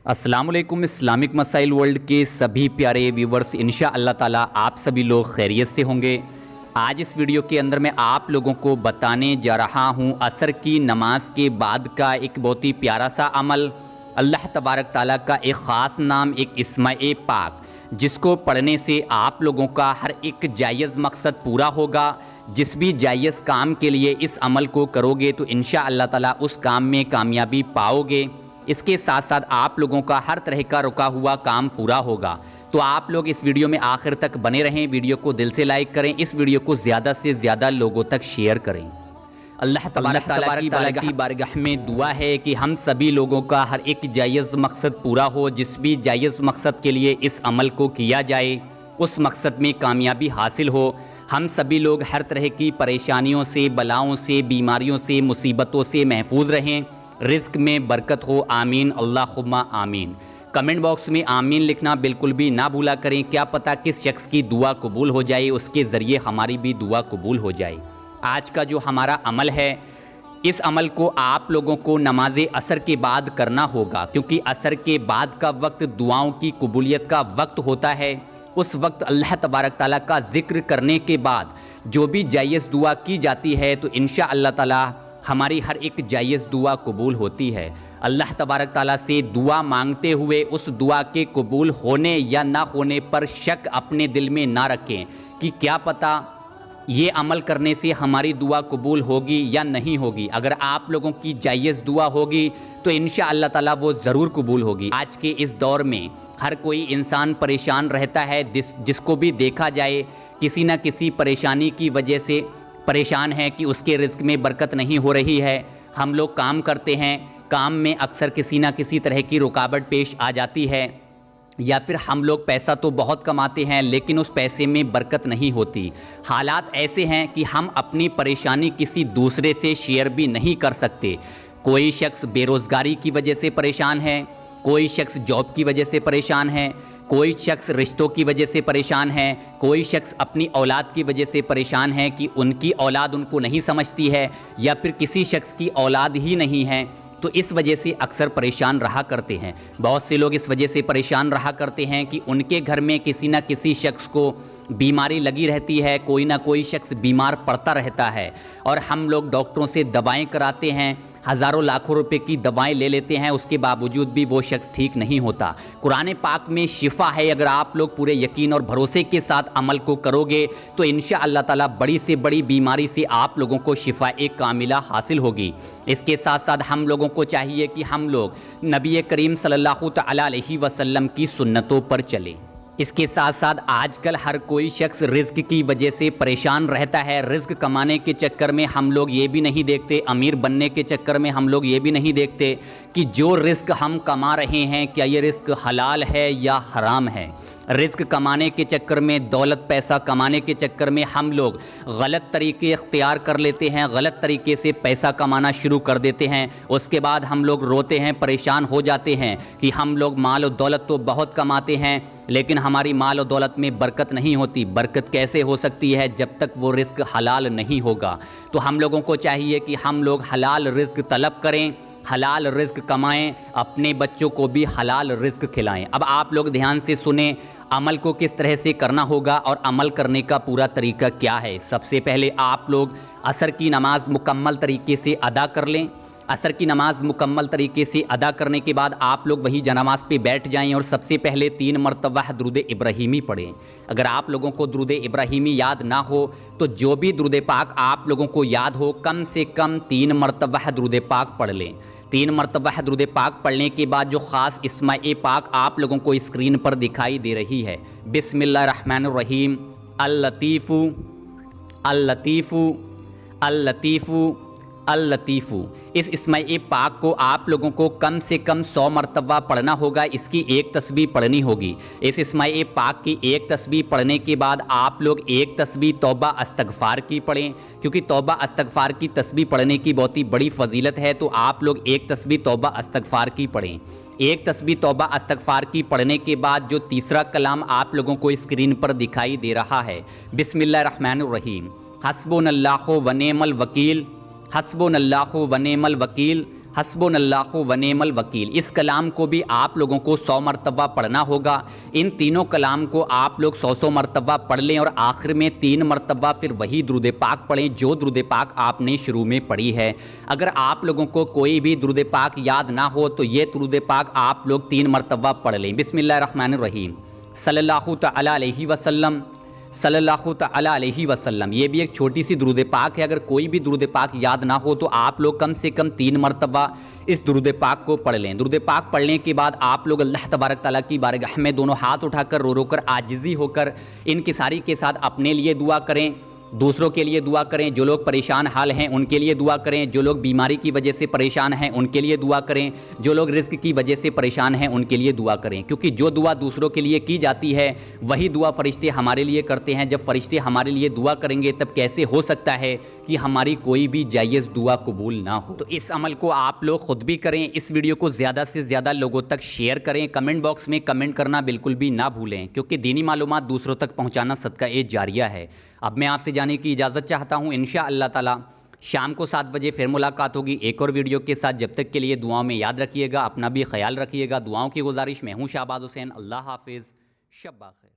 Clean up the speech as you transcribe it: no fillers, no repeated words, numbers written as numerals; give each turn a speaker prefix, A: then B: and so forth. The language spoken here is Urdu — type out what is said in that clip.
A: السلام علیکم۔ اسلامک مسائل ورلڈ کے سبھی پیارے ویورز، انشاءاللہ تعالی آپ سبھی لوگ خیریت سے ہوں گے۔ آج اس ویڈیو کے اندر میں آپ لوگوں کو بتانے جا رہا ہوں عصر کی نماز کے بعد کا ایک بہت ہی پیارا سا عمل، اللہ تبارک تعالیٰ کا ایک خاص نام، ایک اسم پاک، جس کو پڑھنے سے آپ لوگوں کا ہر ایک جائز مقصد پورا ہوگا۔ جس بھی جائز کام کے لیے اس عمل کو کرو گے تو انشاءاللہ تعالیٰ اس کام میں کامیابی پاؤ گے۔ اس کے ساتھ ساتھ آپ لوگوں کا ہر طرح کا رکا ہوا کام پورا ہوگا۔ تو آپ لوگ اس ویڈیو میں آخر تک بنے رہیں، ویڈیو کو دل سے لائک کریں، اس ویڈیو کو زیادہ سے زیادہ لوگوں تک شیئر کریں۔ اللہ تبارک تعالیٰ کی بارگاہ میں دعا ہے کہ ہم سبھی لوگوں کا ہر ایک جائز مقصد پورا ہو۔ جس بھی جائز مقصد کے لیے اس عمل کو کیا جائے اس مقصد میں کامیابی حاصل ہو۔ ہم سبھی لوگ ہر طرح کی پریشانیوں سے، بلاؤں سے، بیماریوں سے، مصیبتوں سے محفوظ رہیں، رزق میں برکت ہو۔ آمین اللہم آمین۔ کمنٹ باکس میں آمین لکھنا بالکل بھی نہ بھولا کریں، کیا پتہ کس شخص کی دعا قبول ہو جائے، اس کے ذریعے ہماری بھی دعا قبول ہو جائے۔ آج کا جو ہمارا عمل ہے، اس عمل کو آپ لوگوں کو نماز عصر کے بعد کرنا ہوگا، کیونکہ عصر کے بعد کا وقت دعاؤں کی قبولیت کا وقت ہوتا ہے۔ اس وقت اللہ تبارک تعالیٰ کا ذکر کرنے کے بعد جو بھی جائز دعا کی جاتی ہے تو انشاءاللہ تعالیٰ ہماری ہر ایک جائز دعا قبول ہوتی ہے۔ اللہ تبارک تعالیٰ سے دعا مانگتے ہوئے اس دعا کے قبول ہونے یا نہ ہونے پر شک اپنے دل میں نہ رکھیں کہ کیا پتہ یہ عمل کرنے سے ہماری دعا قبول ہوگی یا نہیں ہوگی۔ اگر آپ لوگوں کی جائز دعا ہوگی تو انشاءاللہ تعالیٰ وہ ضرور قبول ہوگی۔ آج کے اس دور میں ہر کوئی انسان پریشان رہتا ہے، جس کو بھی دیکھا جائے کسی نہ کسی پریشانی کی وجہ سے پریشان ہے کہ اس کے رزق میں برکت نہیں ہو رہی ہے۔ ہم لوگ کام کرتے ہیں، کام میں اکثر کسی نہ کسی طرح کی رکاوٹ پیش آ جاتی ہے، یا پھر ہم لوگ پیسہ تو بہت کماتے ہیں لیکن اس پیسے میں برکت نہیں ہوتی۔ حالات ایسے ہیں کہ ہم اپنی پریشانی کسی دوسرے سے شیئر بھی نہیں کر سکتے۔ کوئی شخص بے روزگاری کی وجہ سے پریشان ہے، کوئی شخص جاب کی وجہ سے پریشان ہے، کوئی شخص رشتوں کی وجہ سے پریشان ہے، کوئی شخص اپنی اولاد کی وجہ سے پریشان ہے کہ ان کی اولاد ان کو نہیں سمجھتی ہے، یا پھر کسی شخص کی اولاد ہی نہیں ہے، تو اس وجہ سے اکثر پریشان رہا کرتے ہیں۔ بہت سے لوگ اس وجہ سے پریشان رہا کرتے ہیں کہ ان کے گھر میں کسی نہ کسی شخص کو بیماری لگی رہتی ہے، کوئی نہ کوئی شخص بیمار پڑتا رہتا ہے، اور ہم لوگ ڈاکٹروں سے دوائیں کراتے ہیں، ہزاروں لاکھوں روپے کی دوائیں لے لیتے ہیں، اس کے باوجود بھی وہ شخص ٹھیک نہیں ہوتا۔ قرآن پاک میں شفا ہے، اگر آپ لوگ پورے یقین اور بھروسے کے ساتھ عمل کو کرو گے تو انشاءاللہ تعالیٰ بڑی سے بڑی بیماری سے آپ لوگوں کو شفا کاملہ حاصل ہوگی۔ اس کے ساتھ ساتھ ہم لوگوں کو چاہیے کہ ہم لوگ نبی کریم صلی اللہ تعالیٰ علیہ وسلم کی سنتوں پر چلیں۔ اس کے ساتھ ساتھ آج کل ہر کوئی شخص رزق کی وجہ سے پریشان رہتا ہے۔ رزق کمانے کے چکر میں ہم لوگ یہ بھی نہیں دیکھتے، امیر بننے کے چکر میں ہم لوگ یہ بھی نہیں دیکھتے کہ جو رزق ہم کما رہے ہیں کیا یہ رزق حلال ہے یا حرام ہے۔ رزق کمانے کے چکر میں، دولت پیسہ کمانے کے چکر میں ہم لوگ غلط طریقے اختیار کر لیتے ہیں، غلط طریقے سے پیسہ کمانا شروع کر دیتے ہیں۔ اس کے بعد ہم لوگ روتے ہیں، پریشان ہو جاتے ہیں کہ ہم لوگ مال و دولت تو بہت کماتے ہیں لیکن ہماری مال و دولت میں برکت نہیں ہوتی۔ برکت کیسے ہو سکتی ہے جب تک وہ رزق حلال نہیں ہوگا؟ تو ہم لوگوں کو چاہیے کہ ہم لوگ حلال رزق طلب کریں، حلال رزق کمائیں، اپنے بچوں کو بھی حلال رزق کھلائیں۔ اب آپ لوگ دھیان سے سنیں عمل کو کس طرح سے کرنا ہوگا اور عمل کرنے کا پورا طریقہ کیا ہے۔ سب سے پہلے آپ لوگ عصر کی نماز مکمل طریقے سے ادا کر لیں۔ عصر کی نماز مکمل طریقے سے ادا کرنے کے بعد آپ لوگ وہی نماز پہ بیٹھ جائیں اور سب سے پہلے 3 مرتبہ درود ابراہیمی پڑھیں۔ اگر آپ لوگوں کو درود ابراہیمی یاد نہ ہو تو جو بھی درود پاک آپ لوگوں کو یاد ہو کم سے کم 3 مرتبہ درود پاک پڑھ لیں۔ 3 مرتبہ درود پاک پڑھنے کے بعد جو خاص اسم پاک آپ لوگوں کو اسکرین پر دکھائی دے رہی ہے، بسم اللہ الرحمن الرحیم، اللطیف اللطیف اللطیف اللطیف، اس اسم پاک کو آپ لوگوں کو کم سے کم 100 مرتبہ پڑھنا ہوگا۔ اس کی ایک تسبیح پڑھنی ہوگی۔ اس اسم پاک کی ایک تسبیح پڑھنے کے بعد آپ لوگ ایک تسبیح توبہ استغفار کی پڑھیں، کیونکہ توبہ استغفار کی تسبیح پڑھنے کی بہت ہی بڑی فضیلت ہے، تو آپ لوگ ایک تسبیح توبہ استغفار کی پڑھیں۔ ایک تسبیح توبہ استغفار کی پڑھنے کے بعد جو تیسرا کلام آپ لوگوں کو اسکرین پر دکھائی دے رہا ہے، بسم اللہ الرحمن الرحیم، حسبنا اللہ و نعم الوکیل، حسبنا اللہ و نعم الوکیل، حسبنا اللہ و نعم الوکیل، اس کلام کو بھی آپ لوگوں کو 100 مرتبہ پڑھنا ہوگا۔ ان تینوں کلام کو آپ لوگ 100 مرتبہ پڑھ لیں اور آخر میں 3 مرتبہ پھر وہی درود پاک پڑھیں جو درود پاک آپ نے شروع میں پڑھی ہے۔ اگر آپ لوگوں کو کوئی بھی درود پاک یاد نہ ہو تو یہ درود پاک آپ لوگ 3 مرتبہ پڑھ لیں۔ بسم اللہ الرحمن الرحیم، صلی اللہ تعالی علیہ وسلم، صلی اللہ تعالی علیہ وسلم۔ یہ بھی ایک چھوٹی سی درود پاک ہے۔ اگر کوئی بھی درود پاک یاد نہ ہو تو آپ لوگ کم سے کم 3 مرتبہ اس درود پاک کو پڑھ لیں۔ درود پاک پڑھنے کے بعد آپ لوگ اللہ تبارک تعالیٰ کی بارگاہ میں دونوں ہاتھ اٹھا کر رو رو کر عاجزی ہو کر انکساری کے ساتھ اپنے لیے دعا کریں، دوسروں کے لیے دعا کریں۔ جو لوگ پریشان حال ہیں ان کے لیے دعا کریں، جو لوگ بیماری کی وجہ سے پریشان ہیں ان کے لیے دعا کریں، جو لوگ رزق کی وجہ سے پریشان ہیں ان کے لیے دعا کریں، کیونکہ جو دعا دوسروں کے لیے کی جاتی ہے وہی دعا فرشتے ہمارے لیے کرتے ہیں۔ جب فرشتے ہمارے لیے دعا کریں گے تب کیسے ہو سکتا ہے کہ ہماری کوئی بھی جائز دعا قبول نہ ہو؟ تو اس عمل کو آپ لوگ خود بھی کریں، اس ویڈیو کو زیادہ سے زیادہ لوگوں تک شیئر کریں، کمنٹ باکس میں کمنٹ کرنا بالکل بھی نہ بھولیں، کیونکہ دینی معلومات دوسروں تک پہنچانا صدقہ جاریہ ہے۔ اب میں آپ سے جانے کی اجازت چاہتا ہوں، انشاءاللہ تعالی شام کو 7 بجے پھر ملاقات ہوگی ایک اور ویڈیو کے ساتھ۔ جب تک کے لیے دعاؤں میں یاد رکھیے گا، اپنا بھی خیال رکھیے گا۔ دعاؤں کی گزارش، میں ہوں شہباز حسین۔ اللہ حافظ، شب بخیر۔